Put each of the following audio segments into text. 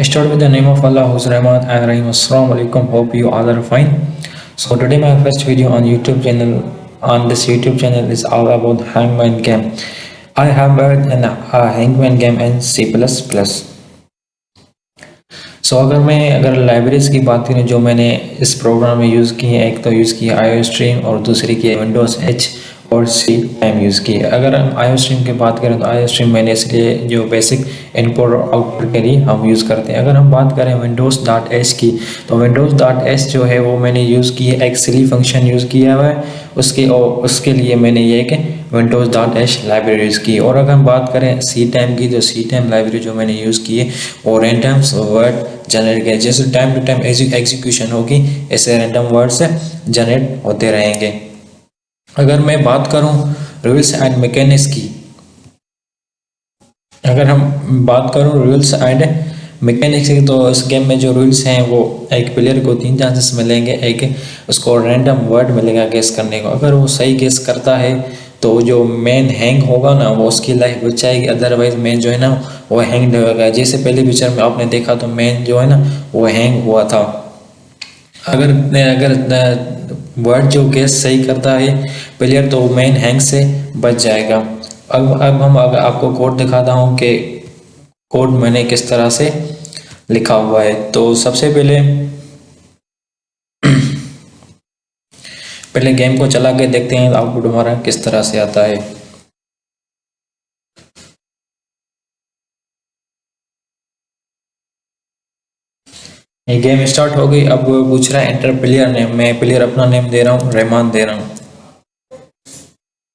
Start with the name of Allah, who's Rahman and Rahim. Assalamu alaikum. Hope you all are fine. So today my first video on YouTube channel. On this YouTube channel is all about Hangman game. I have made a Hangman game in C++. सो अगर libraries की बात करें जो मैंने इस programme में use की है, एक तो यूज़ की है IOStream और दूसरी की है Windows H और C टाइम यूज़ की है। अगर हम IOStream की बात करें तो IOStream मैंने इसलिए जो बेसिक इनपुट और आउटपुट के लिए हम यूज़ करते हैं। अगर हम बात करें Windows.H की तो Windows.H जो है वो मैंने यूज़ की है, एक सिली फंक्शन यूज़ किया हुआ है उसके लिए मैंने ये एक Windows.H लाइब्रेरी यूज़ की। और अगर हम बात करें सी टाइम की तो सी टाइम लाइब्रेरी जो मैंने यूज़ की है वो रैंडम वर्ड जनरेट किया, जैसे टाइम टू टाइम एग्जीक्यूशन होगी ऐसे रैंडम वर्ड से जनरेट होते रहेंगे। अगर मैं बात करूं रूल्स एंड मैकेनिक्स की, अगर हम बात करूं रूल्स एंड मैकेनिक्स की तो इस गेम में जो रूल्स हैं वो एक प्लेयर को 3 चांसेस मिलेंगे, एक उसको रैंडम वर्ड मिलेगा गेस करने को। अगर वो सही गेस करता है तो जो मेन हैंग होगा ना वो उसकी लाइफ बच जाएगी, अदरवाइज मेन जो है ना वो हैंग होगा। जैसे पहले पिक्चर में आपने देखा तो मेन जो है ना वो हैंग हुआ था। अगर वर्ड जो गेस सही करता है प्लेयर तो मेन हैंग से बच जाएगा। अब हम आपको कोड दिखाता हूँ कि कोड मैंने किस तरह से लिखा हुआ है। तो सबसे पहले गेम को चला के देखते हैं आउटपुट हमारा किस तरह से आता है। ये गेम स्टार्ट हो गई। अब पूछ रहा है एंटर प्लेयर नेम। मैं प्लेयर अपना नेम दे रहा हूँ, रहमान दे रहा हूँ।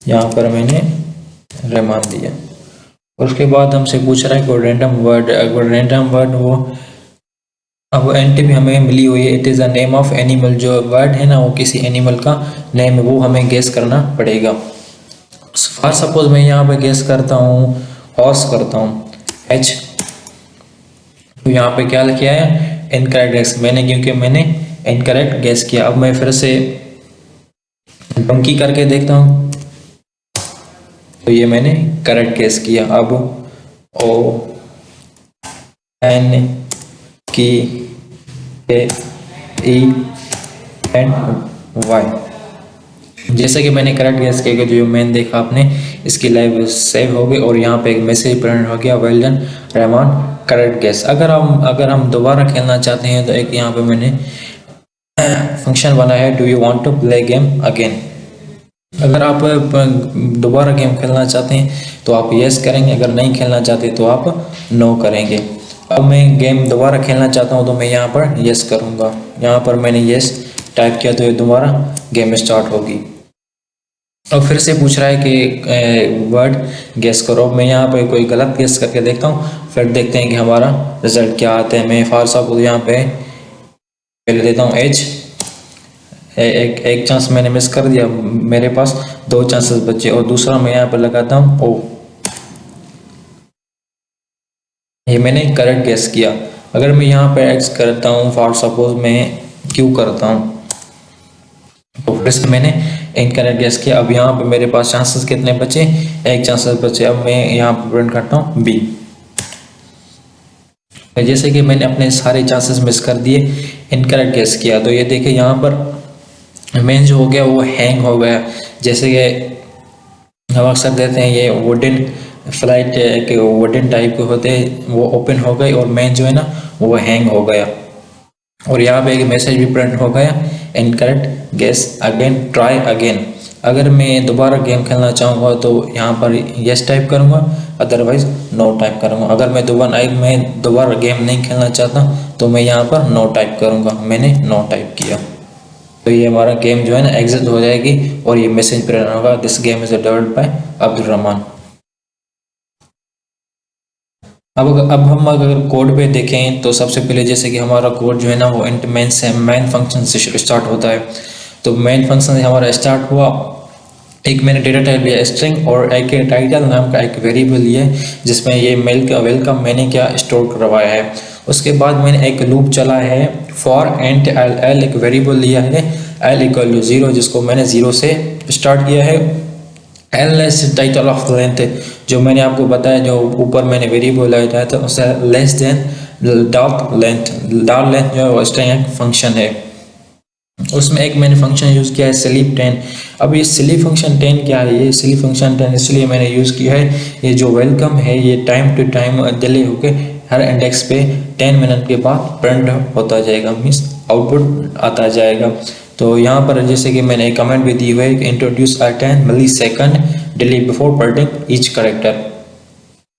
यहाँ पर मैंने रहमान दिया। उसके बाद हमसे पूछ रहा है कोई रैंडम वर्ड। अगर रैंडम वर्ड वो अब एंट्री भी हमें मिली हुई है, it is a name of animal. जो वर्ड है ना वो किसी एनिमल का नेम है, वो हमें गेस करना पड़ेगा। फॉर सपोज मैं यहाँ पे गेस करता हूँ हॉर्स करता हूँ H, तो यहाँ पे क्या किया है इनकरेक्ट गेस मैंने, क्योंकि मैंने इनकरेक्ट गेस किया। अब मैं फिर से डंकी करके देखता हूँ तो ये मैंने करेक्ट गेस किया। अब ONKEY, जैसे कि मैंने करेक्ट गेस किया कि जो मैंने देखा आपने इसकी लाइव सेव हो गई और यहाँ पे एक मैसेज प्रिंट हो गया, well done Rahman correct guess. अगर हम दोबारा खेलना चाहते हैं तो एक यहाँ पे मैंने फंक्शन बनाया है, do you want to play game again. अगर आप दोबारा गेम खेलना चाहते हैं तो आप यस करेंगे, अगर नहीं खेलना चाहते तो आप नो करेंगे। अब मैं गेम दोबारा खेलना चाहता हूं तो मैं यहाँ पर यस करूँगा। यहाँ पर मैंने यस टाइप किया तो ये दोबारा गेम स्टार्ट होगी। और फिर से पूछ रहा है कि वर्ड गेस करो। अब मैं यहाँ पर कोई गलत गेस करके देखता हूँ, फिर देखते हैं कि हमारा रिजल्ट क्या आता है। मैं फॉर सपोज यहाँ पे पहले देता हूँ H, एक चांस मैंने मिस कर दिया, मेरे पास 2 चांसेस बचे। और दूसरा मैं यहाँ पर लगाता हूँ O, ये मैंने करेक्ट गेस किया। अगर मैं यहाँ पर X करता हूँ, फॉर सपोज मैं Q करता हूँ तो फिर से मैंने इनकरेक्ट गेस किया। अब यहाँ पे मेरे पास चांसेस कितने बचे, 1 चांसेस बचे। अब मैं यहाँ पर प्रिंट करता हूँ B। जैसे कि मैंने अपने सारे चांसेस मिस कर दिए, इनकरेक्ट गेस किया, तो ये देखिए यहाँ पर मेन जो हो गया वो हैंग हो गया। जैसे कि हम अक्सर देते हैं ये वुडन फ्लाइट के वुडन टाइप के होते हैं, वो ओपन हो गई और मेन जो है ना वो हैंग हो गया। और यहाँ पे एक मैसेज भी प्रिंट हो गया, incorrect guess again try again. अगर मैं दोबारा गेम खेलना चाहूँगा तो यहाँ पर यस टाइप करूँगा, अदरवाइज नो टाइप करूँगा। अगर मैं दोबारा गेम नहीं खेलना चाहता तो मैं यहाँ पर नो टाइप करूँगा। मैंने नो टाइप किया तो ये हमारा गेम जो है ना एग्जिट हो जाएगी और ये मैसेज प्रिंट होगा, this game is developed by Abdul Rahman. अब हम अगर कोड पे देखें तो सबसे पहले जैसे कि हमारा कोड जो है ना वो मेन फंक्शन से स्टार्ट होता है। तो मेन फंक्शन से हमारा स्टार्ट हुआ, एक मैंने डेटा टाइप लिया स्ट्रिंग और एक टाइटल नाम का एक वेरिएबल लिया जिसमें ये वेलकम मैंने क्या स्टोर करवाया है। उसके बाद मैंने एक लूप चला है फॉर एंड एल, एक वेरिएबल लिया है l इक्वल टू 0 जिसको मैंने 0 से स्टार्ट किया है। एल टाइटल ऑफ लेंथ जो मैंने आपको बताया, जो ऊपर मैंने वेरिएबल लगाया था उसे लेस देन डाल लेंथ जो है वो स्ट्रिंग एक फंक्शन है, उसमें एक मैंने फंक्शन यूज़ किया है स्लीप 10। अब ये स्लीप फंक्शन 10 क्या है? ये स्लीप फंक्शन 10 इसलिए मैंने यूज़ किया है, ये जो वेलकम है ये टाइम टू टाइम डिले होके हर इंडेक्स पे 10 मिनट के बाद प्रिंट होता जाएगा, मीन्स आउटपुट आता जाएगा। तो यहाँ पर जैसे कि मैंने एक कमेंट भी दी हुई है कि introduce a 10 millisecond delay before printing each character,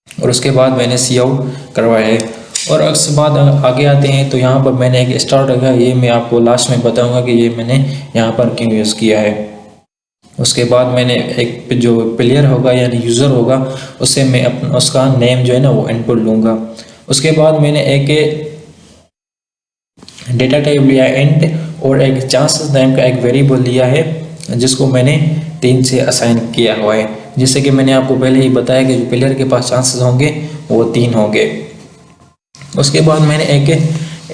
और उसके बाद मैंने सी आउट करवाया है। और उसके बाद आगे आते हैं तो यहाँ पर मैंने एक स्टार्ट रखा, ये मैं आपको लास्ट में बताऊंगा कि ये मैंने यहाँ पर क्यों यूज़ किया है। उसके बाद मैंने एक जो प्लेयर होगा यानी यूज़र होगा उससे मैं अपना उसका नेम जो है ना वो इनपुट लूँगा। उसके बाद मैंने एक डेटा टाइप लिया है इंट, और एक चांसेस नेम का एक वेरिएबल लिया है जिसको मैंने 3 से असाइन किया हुआ है। जैसे कि मैंने आपको पहले ही बताया कि जो प्लेयर के पास चांसेस होंगे वो 3 होंगे। उसके बाद मैंने एक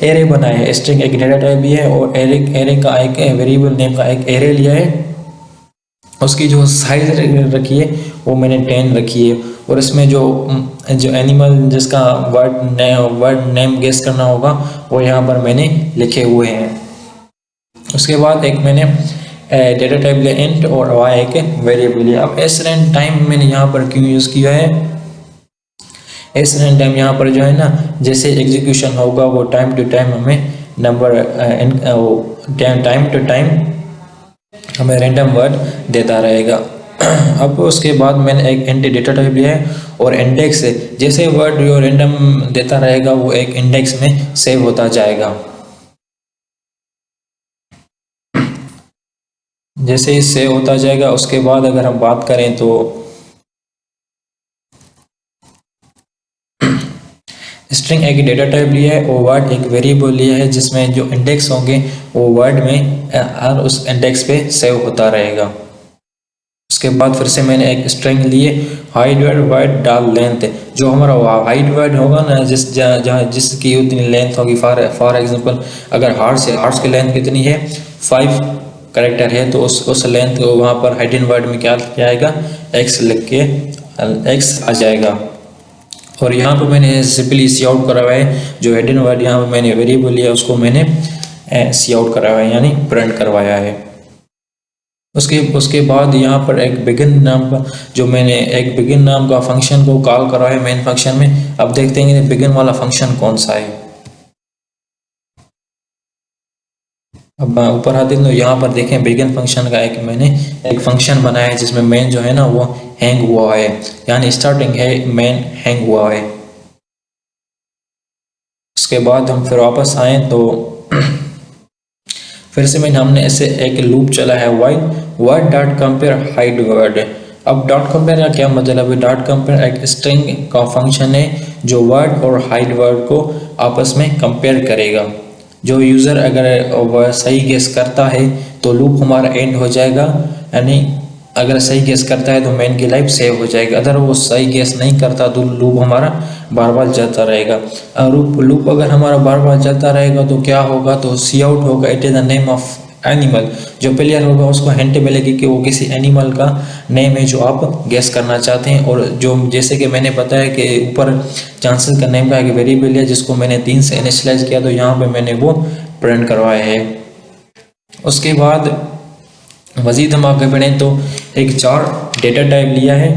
एरे बनाया है, स्ट्रिंग एक डेटा टाइप भी है और एरे का एक वेरिएबल नेम का एक एरे लिया है। उसकी जो साइज रखी है वो मैंने 10 रखी है, और इसमें जो एनिमल जिसका वर्ड नेम गेस करना होगा वो यहाँ पर मैंने लिखे हुए हैं। उसके बाद एक मैंने डेटा टाइप लिया इंट, और वाई एक वेरिएबल लिया। अब एसरेंट टाइम मैंने यहाँ पर क्यों यूज़ किया है? एसरेंट टाइम यहाँ पर जो है ना जैसे एग्जीक्यूशन होगा वो टाइम टू टाइम हमें नंबर टाइम टू टाइम हमें रैंडम वर्ड देता रहेगा। अब उसके बाद मैंने एक इंट डेटा टाइप लिया है, और इंडेक्स जैसे वर्ड जो रैंडम देता रहेगा वो एक इंडेक्स में सेव होता जाएगा। जैसे ही सेव होता जाएगा उसके बाद अगर हम बात करें तो स्ट्रिंग एक डेटा टाइप लिया है और वर्ड एक वेरिएबल लिया है जिसमें जो इंडेक्स होंगे वो वर्ड में हर उस इंडेक्स पे सेव होता रहेगा। उसके बाद फिर से मैंने एक स्ट्रिंग लिए हाइड वर्ड डाल लेंथ, जो हमारा हाइड वर्ड होगा ना जहाँ जिसकी उतनी लेंथ होगी, फॉर एग्जांपल अगर हार्ट्स की लेंथ कितनी है 5 करेक्टर है तो उस लेंथ को वहाँ पर हाइडन वर्ड में क्या आएगा x लिख के x आ जाएगा। और यहाँ पर मैंने सिंपली सी आउट करा हुआ है, जो हिडन वर्ड यहाँ पर मैंने वेरिएबल लिया उसको मैंने सी आउट करा हुआ है यानी प्रिंट करवाया है। उसके बाद यहाँ पर एक बिगिन नाम का जो मैंने एक बिगिन नाम का फंक्शन को कॉल करा है मेन फंक्शन में। अब देखते हैं कि बिगिन वाला फंक्शन कौन सा है। अब ऊपर आते हैं तो यहाँ पर देखें बिगिन फंक्शन का मैंने एक फंक्शन बनाया है जिसमें मेन जो है ना वो हैंग हुआ है, यानी स्टार्टिंग है मेन हैंग हुआ है। उसके बाद हम फिर वापस आए तो फिर से हमने ऐसे एक लूप चला है while word dot compare hide word. अब डॉट कंपेयर का क्या मतलब है? डॉट कंपेयर एक स्ट्रिंग का फंक्शन है जो वर्ड और हाइड वर्ड को आपस में कंपेयर करेगा। जो यूज़र अगर वह सही गेस करता है तो लूप हमारा एंड हो जाएगा, यानी अगर सही गेस करता है तो मेन की लाइफ सेव हो जाएगी। अगर वो सही गेस नहीं करता तो लूप हमारा बार बार चलता रहेगा। लूप अगर हमारा बार बार चलता रहेगा तो क्या होगा? तो सी आउट होगा it is the name of animal. जो प्लेयर होगा उसको हिंट मिलेगी कि वो किसी एनिमल का नेम है जो आप गेस करना चाहते हैं। और जो जैसे कि मैंने बताया कि ऊपर चांसेस का नेम का एक वेरिएबल है जिसको मैंने 3 से इनिशियलाइज किया, तो यहाँ पे मैंने वो प्रिंट करवाया है। उसके बाद मज़ीद हम आगे बढ़ें तो एक 4 डेटा टाइप लिया है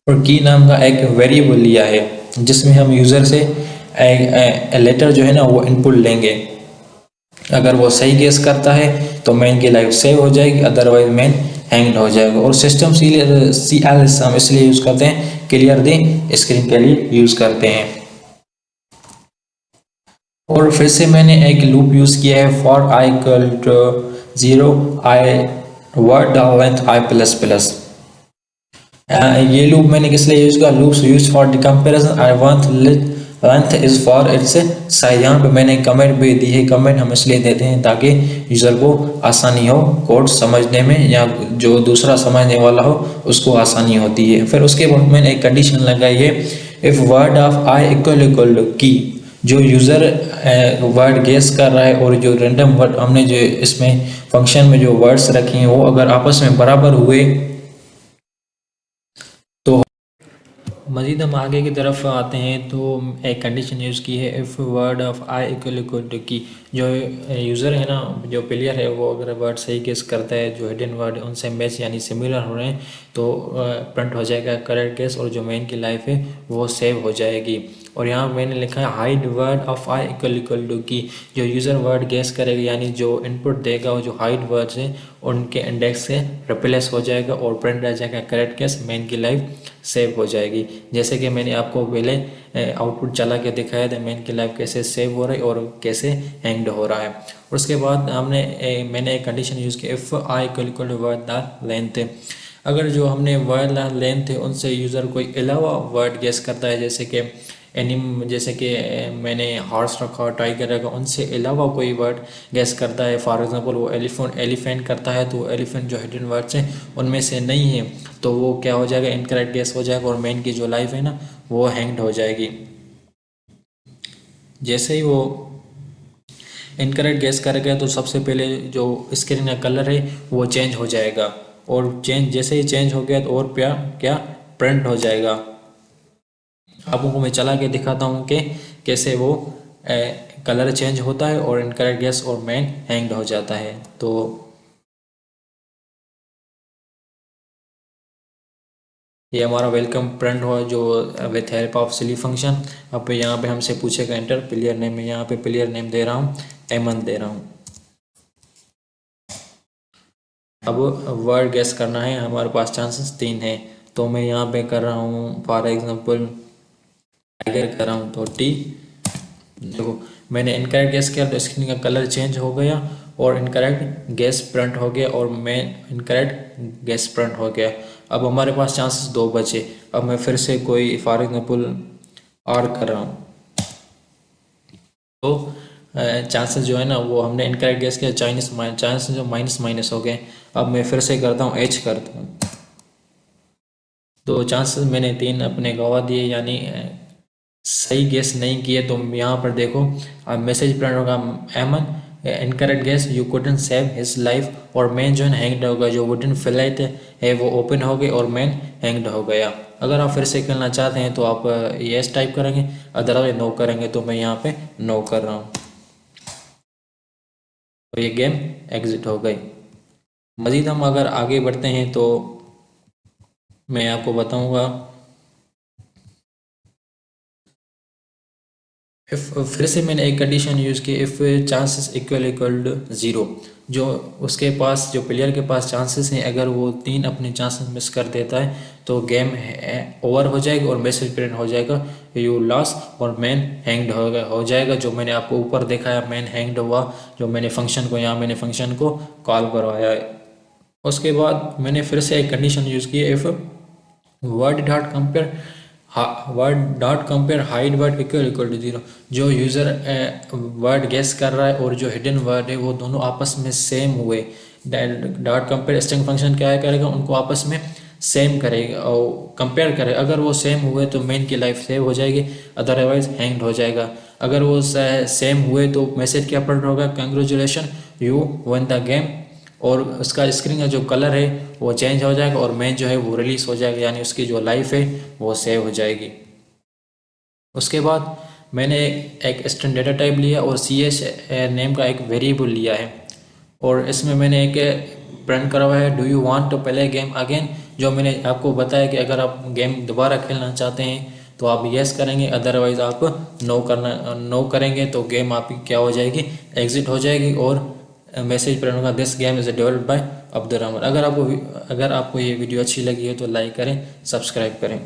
और की नाम का एक वेरिएबल लिया है जिसमें हम यूज़र से एक लेटर जो है ना वो इनपुट लेंगे। अगर वो सही गेस करता है तो मेन की लाइफ सेव हो जाएगी, अदरवाइज मेन हैंग हो जाएगा। और सिस्टम CLS हम इसलिए यूज़ करते हैं, क्लियर द स्क्रीन के लिए यूज़ करते हैं। और फिर से मैंने एक लूप यूज़ किया है for i equal to 0 i word length i plus plus. ये लूप मैंने किस लिए यूज़ किया? Loops use for the comparison I want length is for its size. यहाँ पे मैंने कमेंट भी दी है, कमेंट हम इसलिए देते हैं ताकि यूज़र को आसानी हो कोड समझने में, या जो दूसरा समझने वाला हो उसको आसानी होती है। फिर उसके बाद मैंने एक कंडीशन लगाई है if word of i equal to key. जो यूज़र वर्ड गेस कर रहा है और जो रैंडम वर्ड हमने जो इसमें फंक्शन में जो वर्ड्स रखे हैं वो अगर आपस में बराबर हुए मज़ीद हम आगे की तरफ आते हैं तो एक कंडीशन यूज़ की है, if word of i equal to key जो यूज़र है ना, जो प्लेयर है, वो अगर वर्ड सही गेस करता है, जो हिडन वर्ड उनसे मैच यानी सिमिलर हो रहे हैं, तो प्रिंट हो जाएगा करेक्ट गेस और जो मेन की लाइफ है वो सेव हो जाएगी। और यहाँ मैंने लिखा है hide word of i equal to key जो यूज़र वर्ड गेस करेगा यानी जो इनपुट देगा वो जो हाइड वर्ड्स हैं उनके इंडेक्स से रिप्लेस हो जाएगा और प्रिंट रह जाएगा करेक्ट गेस, मेन की लाइफ सेव हो जाएगी। जैसे कि मैंने आपको पहले आउटपुट चला के दिखाया था मेन की लाइफ कैसे सेव हो रही है और कैसे हैंग्ड हो रहा है। और उसके बाद मैंने एक कंडीशन यूज़ की, if i equal to word the length. अगर जो हमने वर्ड लेंथ है उनसे यूज़र कोई अलावा वर्ड गेस करता है, जैसे कि जैसे कि मैंने हॉर्स रखा, टाइगर रखा, उनसे अलावा कोई वर्ड गेस करता है, फॉर एग्जांपल वो एलिफेंट करता है, तो एलिफेंट जो हिडन वर्ड्स हैं उनमें से नहीं है, तो वो क्या हो जाएगा, इनकरेक्ट गेस हो जाएगा और मेन की जो लाइफ है ना वो हैंग्ड हो जाएगी। जैसे ही वो इनकरेक्ट गेस करेगा तो सबसे पहले जो स्क्रीन का कलर है वो चेंज हो जाएगा और जैसे ही चेंज हो गया तो और क्या प्रिंट हो जाएगा। आपको मैं चला के दिखाता हूँ कि कैसे वो कलर चेंज होता है और इनकरेक्ट गेस और मेन हैंग्ड हो जाता है। तो ये हमारा वेलकम प्रिंट हुआ जो with help of silly function. अब यहाँ पे हमसे पूछेगा एंटर प्लेयर नेम में, यहाँ पे प्लेयर नेम दे रहा हूँ एमन दे रहा हूँ। अब वर्ड गेस करना है, हमारे पास चांसेस 3 हैं, तो मैं यहाँ पे कर रहा हूँ फॉर एग्जांपल टाइगर कर रहा हूँ, तो टी। देखो मैंने इनकरेक्ट गेस किया तो स्क्रीन का कलर चेंज हो गया और इनकरेक्ट गेस प्रिंट हो गया और मैं इनकरेक्ट गेस प्रिंट हो गया। अब हमारे पास चांसेस 2 बचे। अब मैं फिर से कोई फॉर एग्जांपल आर कर रहा हूँ, तो चांसेस जो है ना वो हमने इनकरेक्ट गेस किया, चांसेस जो माइनस माइनस हो गए। अब मैं फिर से करता हूँ एच करता हूँ, तो चांसेस मैंने 3 अपने गवा दिए यानी सही गेस नहीं किए। तो यहाँ पर देखो मैसेज प्रिंट होगा एमन incorrect guess you couldn't save his life और मैन जो है हैंग्ड होगा, जो वुडन फ्लाइट है वो ओपन हो गई और मैन हैंग्ड हो गया। अगर आप फिर से खेलना चाहते हैं तो आप यस टाइप करेंगे, अदरवाइज नो करेंगे, तो मैं यहाँ पे नो कर रहा हूँ, तो ये गेम एग्जिट हो गई। मज़ीद हम अगर आगे बढ़ते हैं तो मैं आपको बताऊंगा, फिर से मैंने एक कंडीशन यूज़ की, इफ़ चांसेस इक्वल टू 0, जो उसके पास जो प्लेयर के पास चांसेस हैं अगर वो 3 अपने चांसेस मिस कर देता है तो गेम ओवर हो जाएगा और मैसेज प्रिंट हो जाएगा यू लॉस और मैन हैंग्ड हो जाएगा। जो मैंने आपको ऊपर दिखाया मैन हैंग्ड हुआ, जो मैंने फंक्शन को यहाँ मैंने फंक्शन को कॉल करवाया है। उसके बाद मैंने फिर से एक कंडीशन यूज़ की, if word dot compare hide word equal to 0, जो यूज़र वर्ड गेस कर रहा है और जो हिडन वर्ड है वो दोनों आपस में सेम हुए, डॉट कंपेयर स्ट्रिंग फंक्शन क्या करेगा, उनको आपस में सेम करेगा और कंपेयर करेगा। अगर वो सेम हुए तो मेन की लाइफ सेव हो जाएगी, अदरवाइज हैंग्ड हो जाएगा। अगर वो सेम हुए तो मैसेज क्या प्रिंट होगा, congratulation you one the game, और उसका स्क्रीन का जो कलर है वो चेंज हो जाएगा और मैच जो है वो रिलीज हो जाएगा, यानी उसकी जो लाइफ है वो सेव हो जाएगी। उसके बाद मैंने एक स्ट्रिंग डेटा टाइप लिया और सी एच नेम का एक वेरिएबल लिया है और इसमें मैंने एक प्रिंट करा हुआ है do you want to play game again, जो मैंने आपको बताया कि अगर आप गेम दोबारा खेलना चाहते हैं तो आप यस करेंगे, अदरवाइज आप नो करेंगे तो गेम आपकी क्या हो जाएगी, एग्जिट हो जाएगी और मैसेज प्रिंट होगा this game is developed by Abdul Rahman. अगर आपको ये वीडियो अच्छी लगी है तो लाइक करें, सब्सक्राइब करें।